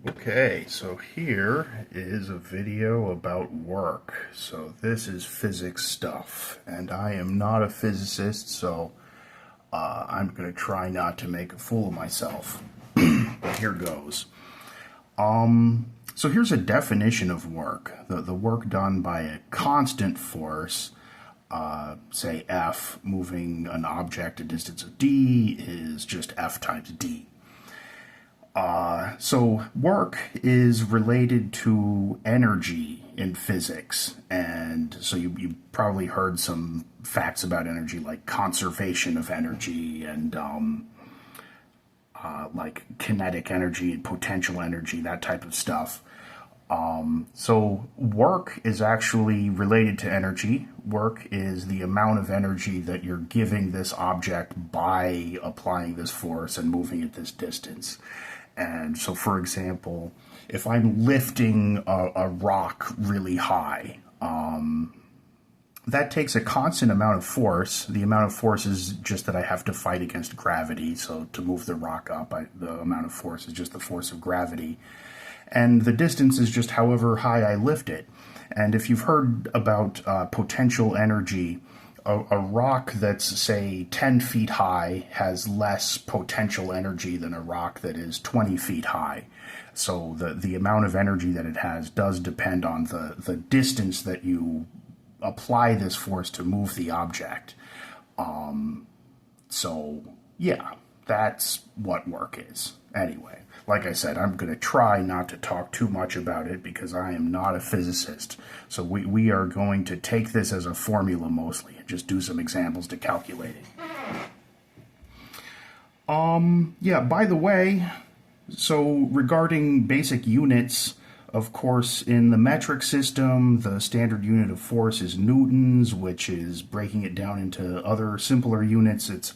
Okay, so here is a video about work. So this is physics stuff, and I am not a physicist, so I'm going to try not to make a fool of myself. But here goes. So here's a definition of work. The work done by a constant force, say F, moving an object a distance of d, is just F times d. So work is related to energy in physics, and so you probably heard some facts about energy, like conservation of energy and like kinetic energy and potential energy, that type of stuff. So work is actually related to energy. Work is the amount of energy that you're giving this object by applying this force and moving it this distance. And so, for example, if I'm lifting a rock really high, that takes a constant amount of force. The amount of force is just that I have to fight against gravity. So to move the rock up, the amount of force is just the force of gravity. And the distance is just however high I lift it. And if you've heard about potential energy, a rock that's, say, 10 feet high has less potential energy than a rock that is 20 feet high. So the amount of energy that it has does depend on the distance that you apply this force to move the object. So, yeah, that's what work is. Anyway, like I said, I'm going to try not to talk too much about it because I am not a physicist. So we are going to take this as a formula mostly and just do some examples to calculate it. Yeah, by the way, so regarding basic units, of course, in the metric system, the standard unit of force is newtons, which is breaking it down into other simpler units. It's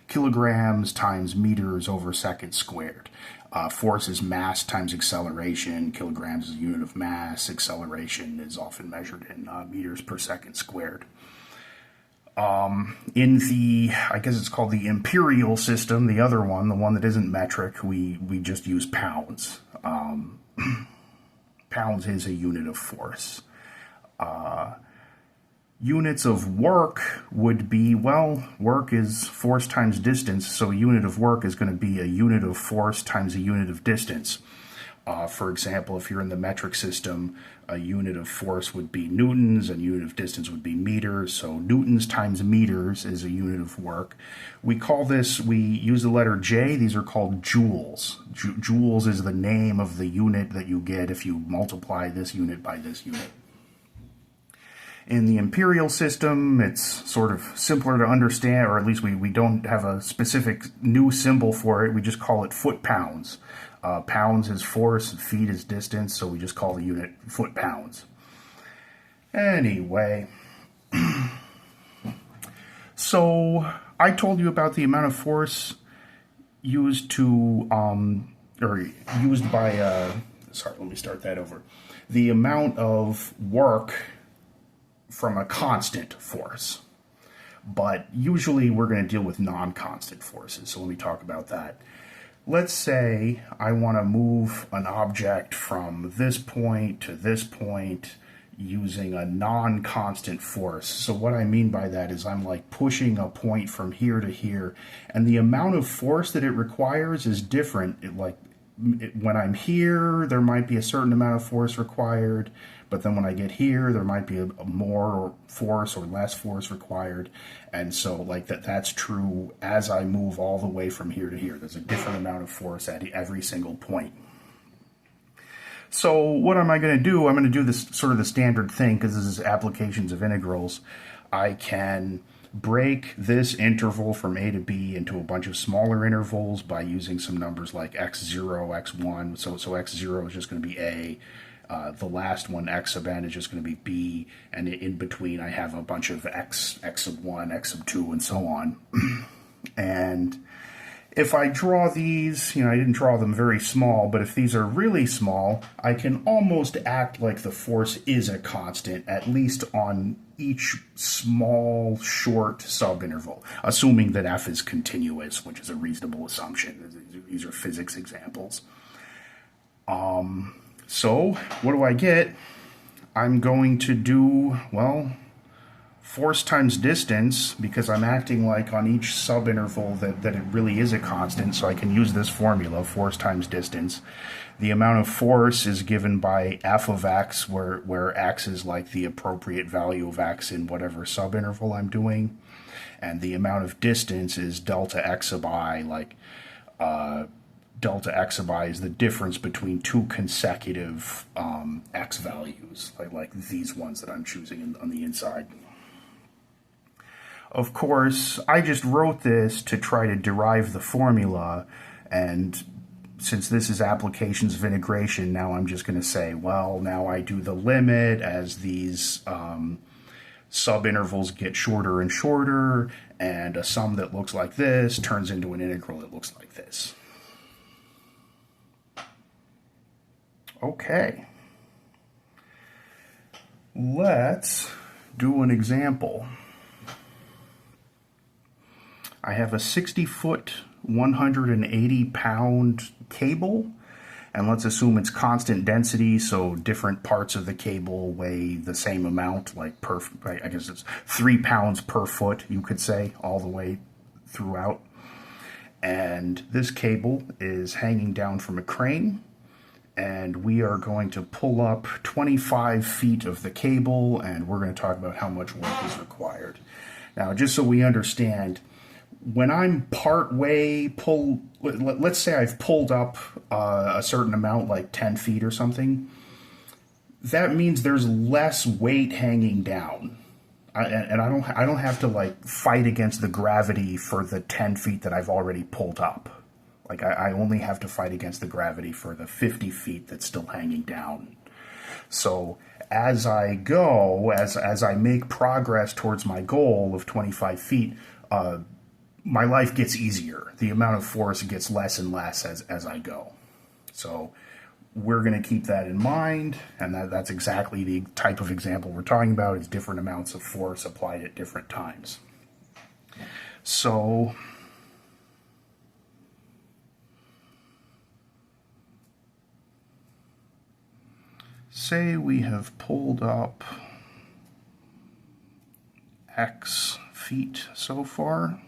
kilograms times meters over second squared. Force is mass times acceleration. Kilograms is a unit of mass. Acceleration is often measured in meters per second squared. In the, I guess it's called the imperial system, the other one, the one that isn't metric, we just use pounds. Pounds is a unit of force. Units of work would be, well, work is force times distance, so a unit of work is going to be a unit of force times a unit of distance. For example, if you're in the metric system, a unit of force would be newtons, and a unit of distance would be meters. So newtons times meters is a unit of work. We use the letter J. These are called joules. Joules is the name of the unit that you get if you multiply this unit by this unit. In the imperial system, it's sort of simpler to understand, or at least we don't have a specific new symbol for it. We just call it foot-pounds. Pounds is force, feet is distance, so we just call the unit foot-pounds. Anyway, so I told you about the amount of force used to, or used by, sorry, let me start that over. The amount of work from a constant force. But usually we're going to deal with non-constant forces, so let me talk about that. Let's say I want to move an object from this point to this point using a non-constant force. So what I mean by that is I'm like pushing a point from here to here, and the amount of force that it requires is different. When I'm here, there might be a certain amount of force required, but then when I get here, there might be a more force or less force required. And so like that's true as I move all the way from here to here. There's a different amount of force at every single point. So what am I going to do? I'm going to do this sort of the standard thing because this is applications of integrals. I can break this interval from a to b into a bunch of smaller intervals by using some numbers like x0, x1. So x0 is just going to be a. The last one, x sub n, is just going to be b, and in between I have a bunch of x sub 1, x sub 2, and so on. And if I draw these, I didn't draw them very small, but if these are really small, I can almost act like the force is a constant, at least on each small, short subinterval, assuming that f is continuous, which is a reasonable assumption. These are physics examples. So what do I get? I'm going to do, well, force times distance, because I'm acting like on each subinterval that it really is a constant, so I can use this formula, force times distance. The amount of force is given by f of x, where x is like the appropriate value of x in whatever subinterval I'm doing. And the amount of distance is delta x sub I, like delta x sub I is the difference between two consecutive x values, like these ones that I'm choosing on the inside. Of course, I just wrote this to try to derive the formula, and since this is applications of integration, now I'm just going to say, well, now I do the limit as these subintervals get shorter and shorter, and a sum that looks like this turns into an integral that looks like this. Okay. Let's do an example. I have a 60-foot, 180-pound cable, and let's assume it's constant density, so different parts of the cable weigh the same amount, like I guess it's 3 pounds per foot, you could say, all the way throughout. And this cable is hanging down from a crane, and we are going to pull up 25 feet of the cable, and we're going to talk about how much work is required. Now, just so we understand, when I'm part way let's say I've pulled up a certain amount, like 10 feet or something, that means there's less weight hanging down. And I don't have to like fight against the gravity for the 10 feet that I've already pulled up. Like I only have to fight against the gravity for the 50 feet that's still hanging down. So as I go, as I make progress towards my goal of 25 feet, my life gets easier. The amount of force gets less and less as I go. So we're going to keep that in mind, and that's exactly the type of example we're talking about, is different amounts of force applied at different times. So say we have pulled up X feet so far.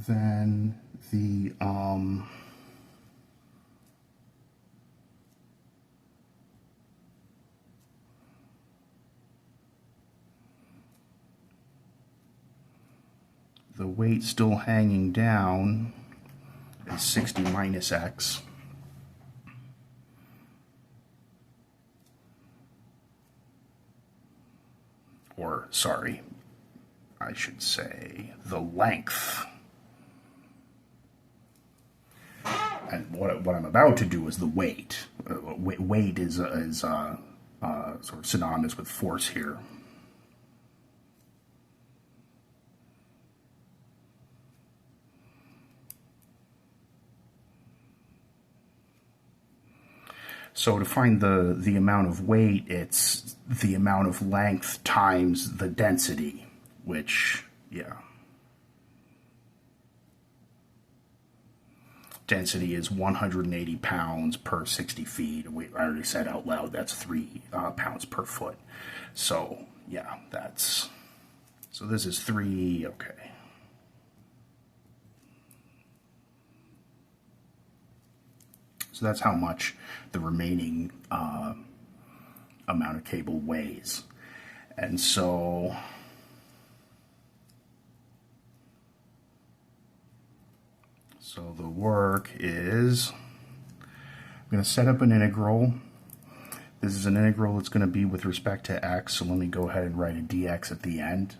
Then the weight still hanging down is 60 minus X. Or, sorry, I should say the length. And what I'm about to do is the weight. Weight is sort of synonymous with force here. So to find the amount of weight, it's the amount of length times the density, which, yeah. Density is 180 pounds per 60 feet. I already said out loud that's 3 pounds per foot. So, yeah, so this is 3, okay. So that's how much the remaining amount of cable weighs. And so the work is, I'm going to set up an integral. This is an integral that's going to be with respect to x, so let me go ahead and write a dx at the end.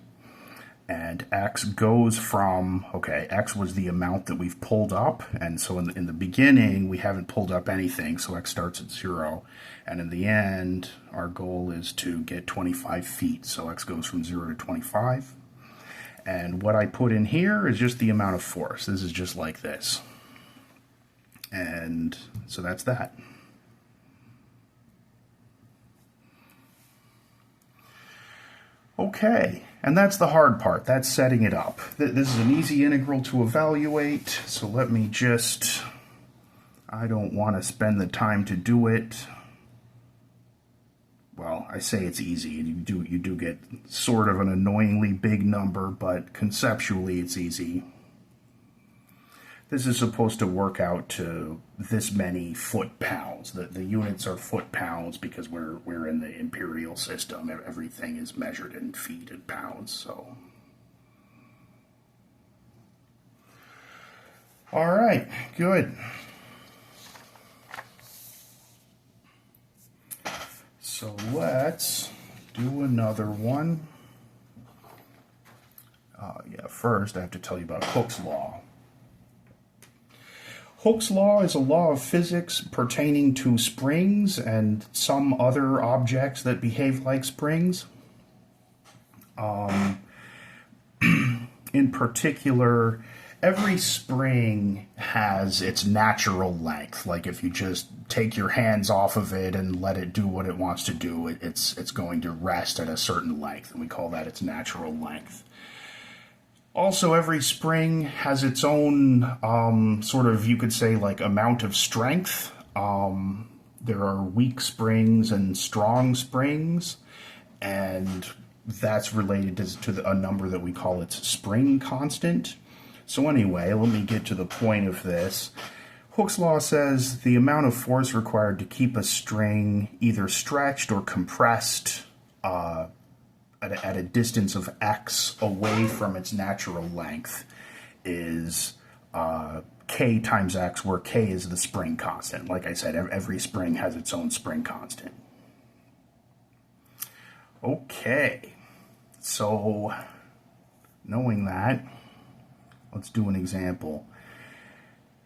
And x goes from, okay, x was the amount that we've pulled up, and so in the beginning we haven't pulled up anything, so x starts at 0, and in the end our goal is to get 25 feet, so x goes from 0 to 25. And what I put in here is just the amount of force. This is just like this. And so that's that. Okay, and that's the hard part. That's setting it up. This is an easy integral to evaluate, so let me just... I don't want to spend the time to do it. Well, I say it's easy. You do get sort of an annoyingly big number, but conceptually it's easy. This is supposed to work out to this many foot-pounds. The units are foot-pounds because we're in the imperial system. Everything is measured in feet and pounds, so... All right, good. So let's do another one. Yeah, first I have to tell you about Hooke's law. Hooke's law is a law of physics pertaining to springs and some other objects that behave like springs. In particular, every spring has its natural length. Like if you just take your hands off of it and let it do what it wants to do, it's going to rest at a certain length, and we call that its natural length. Also, every spring has its own sort of, you could say, like amount of strength. There are weak springs and strong springs, and that's related to a number that we call its spring constant. So anyway, let me get to the point of this. Hooke's law says the amount of force required to keep a string either stretched or compressed at a distance of x away from its natural length is k times x, where k is the spring constant. Like I said, every spring has its own spring constant. Okay, so knowing that, let's do an example.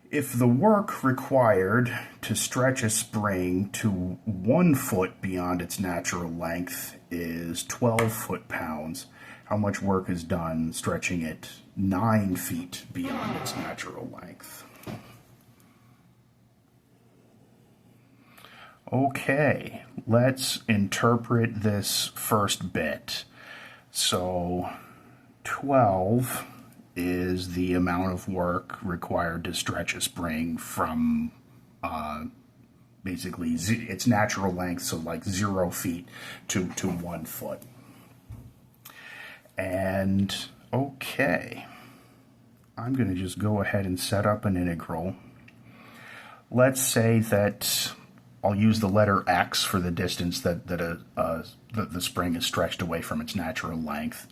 If the work required to stretch a spring to 1 foot beyond its natural length is 12 foot-pounds, how much work is done stretching it 9 feet beyond its natural length? Okay, let's interpret this first bit. So 12 is the amount of work required to stretch a spring from basically its natural length, so like 0 feet to 1 foot. And okay, I'm going to just go ahead and set up an integral. Let's say that I'll use the letter x for the distance that the spring is stretched away from its natural length,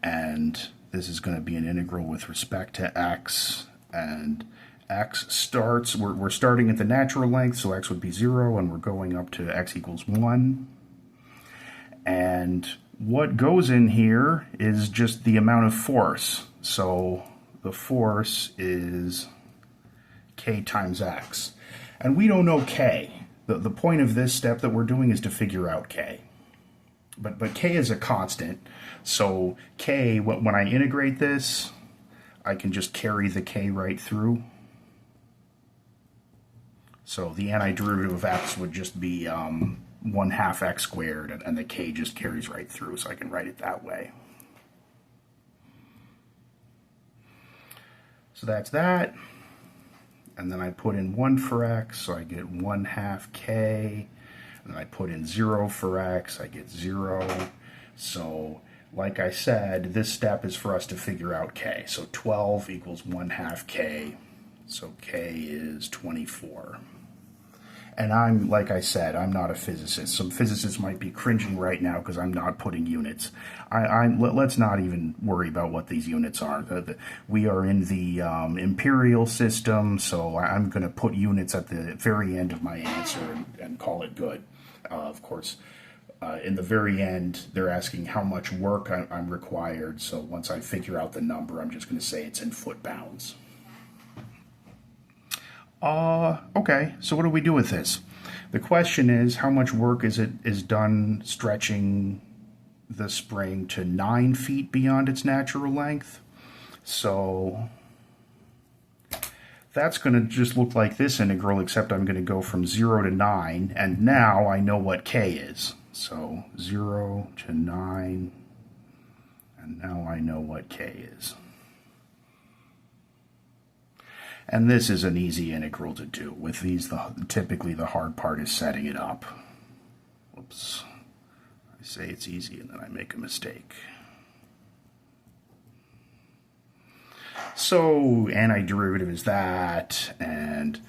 and this is going to be an integral with respect to x, and x starts, we're starting at the natural length, so x would be 0, and we're going up to x equals 1. And what goes in here is just the amount of force. So the force is k times x. And we don't know k. The point of this step that we're doing is to figure out k. But k is a constant, so k, when I integrate this, I can just carry the k right through. So the antiderivative of x would just be 1/2 x squared, and the k just carries right through, so I can write it that way. So that's that. And then I put in 1 for x, so I get 1/2 k. And I put in 0 for x, I get 0. So, like I said, this step is for us to figure out k. So 12 equals 1/2 k. So k is 24. And like I said, I'm not a physicist. Some physicists might be cringing right now because I'm not putting units. Let's not even worry about what these units are. We are in the imperial system, so I'm going to put units at the very end of my answer and call it good. Of course, in the very end, they're asking how much work I'm required, so once I figure out the number, I'm just going to say it's in foot-pounds. Okay, so what do we do with this? The question is, how much work is done stretching the spring to 9 feet beyond its natural length? So that's going to just look like this integral, except I'm going to go from 0 to 9, and now I know what k is. So 0 to 9 And now I know what K is. And this is an easy integral to do. With these, typically the hard part is setting it up. Whoops. I say it's easy and then I make a mistake. So antiderivative is that, and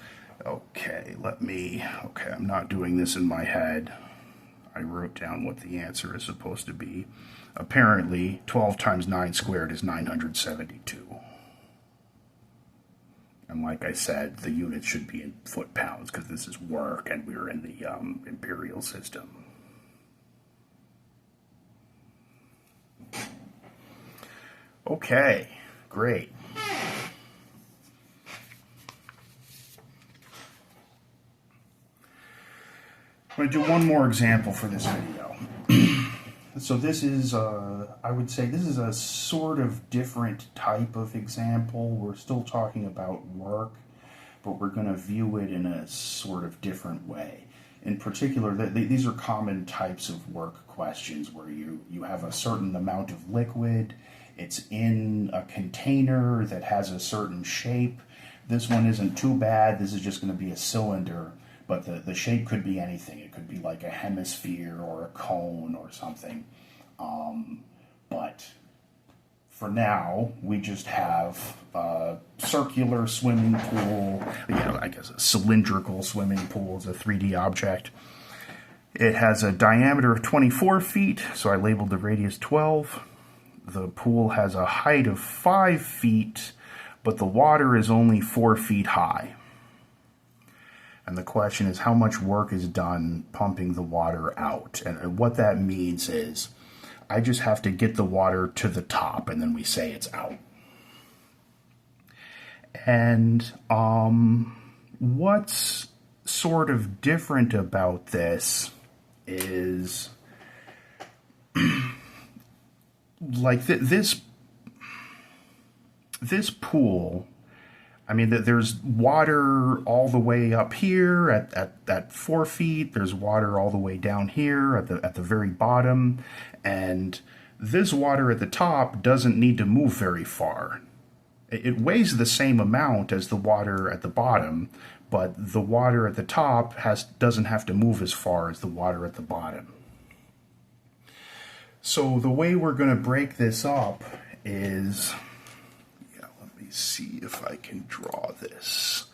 okay, I'm not doing this in my head. I wrote down what the answer is supposed to be. Apparently, 12 times 9 squared is 972. And like I said, the units should be in foot-pounds because this is work and we're in the imperial system. Okay, great. I'm going to do one more example for this video. So this is, I would say this is a sort of different type of example. We're still talking about work, but we're going to view it in a sort of different way. In particular, these are common types of work questions where you have a certain amount of liquid, it's in a container that has a certain shape. This one isn't too bad, this is just going to be a cylinder. But the shape could be anything. It could be like a hemisphere or a cone or something. But for now, we just have a circular swimming pool. I guess a cylindrical swimming pool is a 3D object. It has a diameter of 24 feet, so I labeled the radius 12. The pool has a height of 5 feet, but the water is only 4 feet high. And the question is how much work is done pumping the water out. And what that means is I just have to get the water to the top and then we say it's out. And what's sort of different about this is like this pool. I mean, there's water all the way up here at 4 feet. There's water all the way down here at the very bottom. And this water at the top doesn't need to move very far. It weighs the same amount as the water at the bottom, but the water at the top doesn't have to move as far as the water at the bottom. So the way we're going to break this up is... see if I can draw this.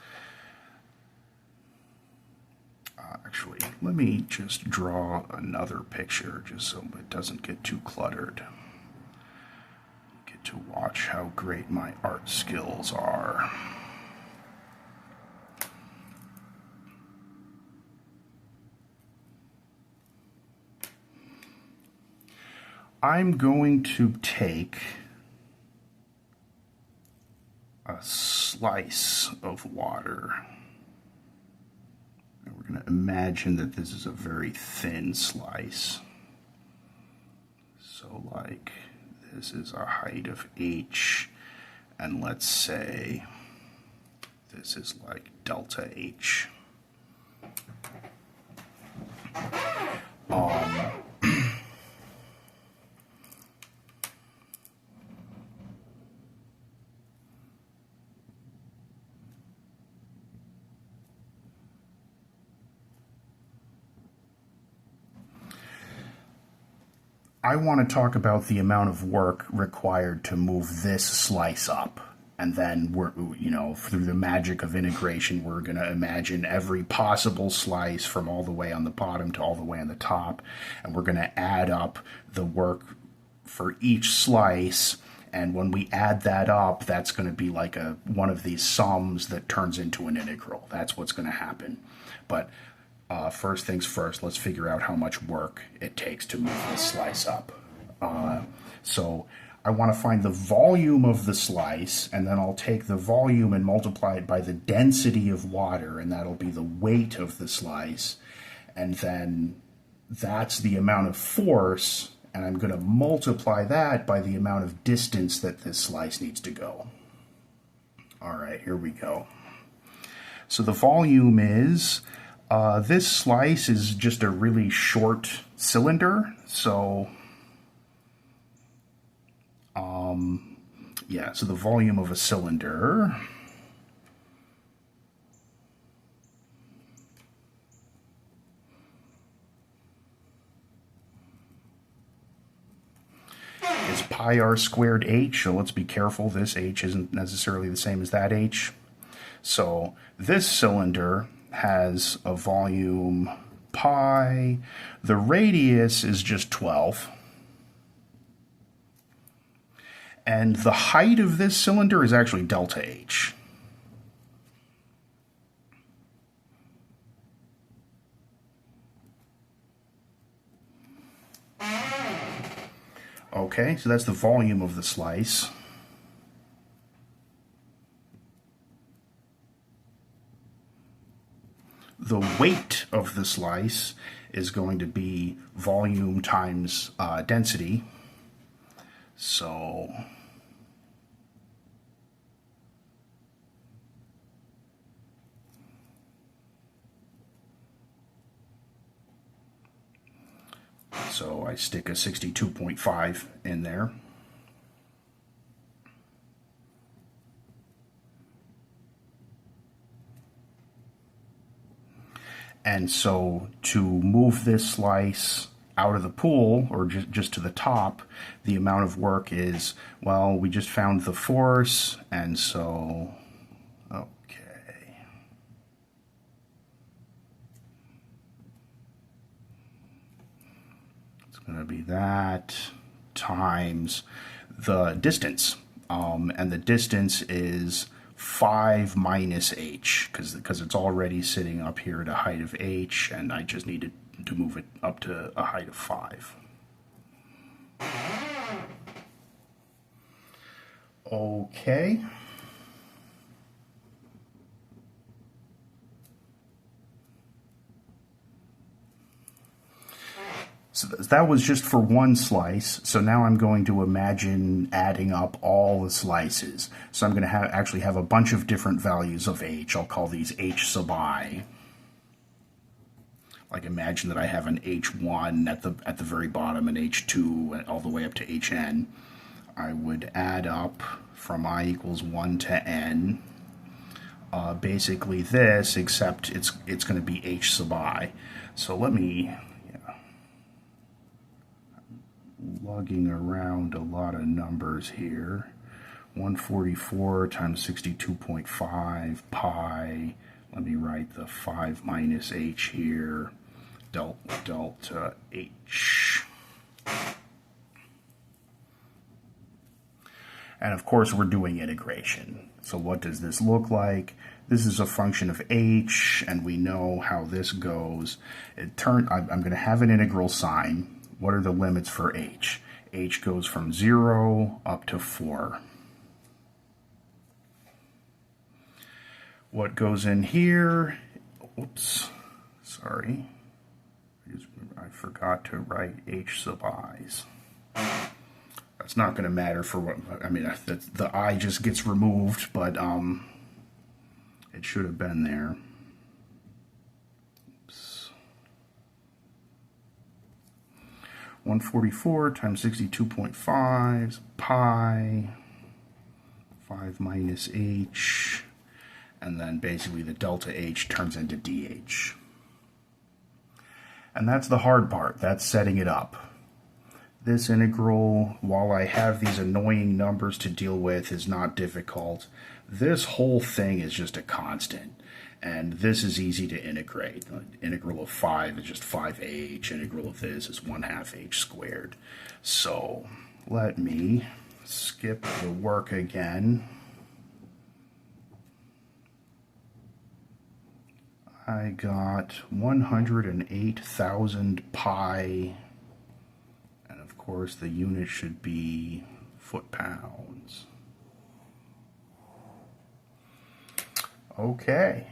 Actually, let me just draw another picture just so it doesn't get too cluttered. You get to watch how great my art skills are. I'm going to take a slice of water. And we're going to imagine that this is a very thin slice. So like this is a height of h, and let's say this is like delta h. I want to talk about the amount of work required to move this slice up. And then through the magic of integration, we're going to imagine every possible slice from all the way on the bottom to all the way on the top. And we're going to add up the work for each slice. And when we add that up, that's going to be like one of these sums that turns into an integral. That's what's going to happen. But first things first, let's figure out how much work it takes to move this slice up. So I want to find the volume of the slice, and then I'll take the volume and multiply it by the density of water, and that'll be the weight of the slice. And then that's the amount of force, and I'm going to multiply that by the amount of distance that this slice needs to go. All right, here we go. So the volume is... this slice is just a really short cylinder, so Yeah, so the volume of a cylinder is pi r squared h, so let's be careful. This h isn't necessarily the same as that h. So this cylinder has a volume pi. The radius is just 12. And the height of this cylinder is actually delta H. Okay, so that's the volume of the slice. The weight of the slice is going to be volume times density. So I stick a 62.5 in there. And so to move this slice out of the pool, or just to the top, the amount of work is, well, we just found the force, and so, okay. It's going to be that times the distance. And the distance is 5 minus h, because it's already sitting up here at a height of h, and I just need to move it up to a height of 5. Okay. So that was just for one slice. So now I'm going to imagine adding up all the slices. So I'm going to actually have a bunch of different values of h. I'll call these h sub I. Like imagine that I have an h1 at the very bottom, an h2 all the way up to hn. I would add up from I equals 1 to n. Basically this, except it's going to be h sub I. So let me, lugging around a lot of numbers here. 144 times 62.5 pi. Let me write the 5 minus h here. Delta h. And of course we're doing integration. So what does this look like? This is a function of h, and we know how this goes. I'm going to have an integral sign. What are the limits for h? H goes from 0 up to 4. What goes in here? Oops, sorry. I forgot to write h sub i's. That's not going to matter for what, I mean, the I just gets removed, but it should have been there. Oops. 144 times 62.5 pi, 5 minus h, and then basically the delta h turns into dh. And that's the hard part, that's setting it up. This integral, while I have these annoying numbers to deal with, is not difficult. This whole thing is just a constant, and this is easy to integrate. Integral of 5 is just 5h, integral of this is 1/2 h squared. So let me skip the work again. I got 108,000 pi, and of course the unit should be foot-pounds. Okay.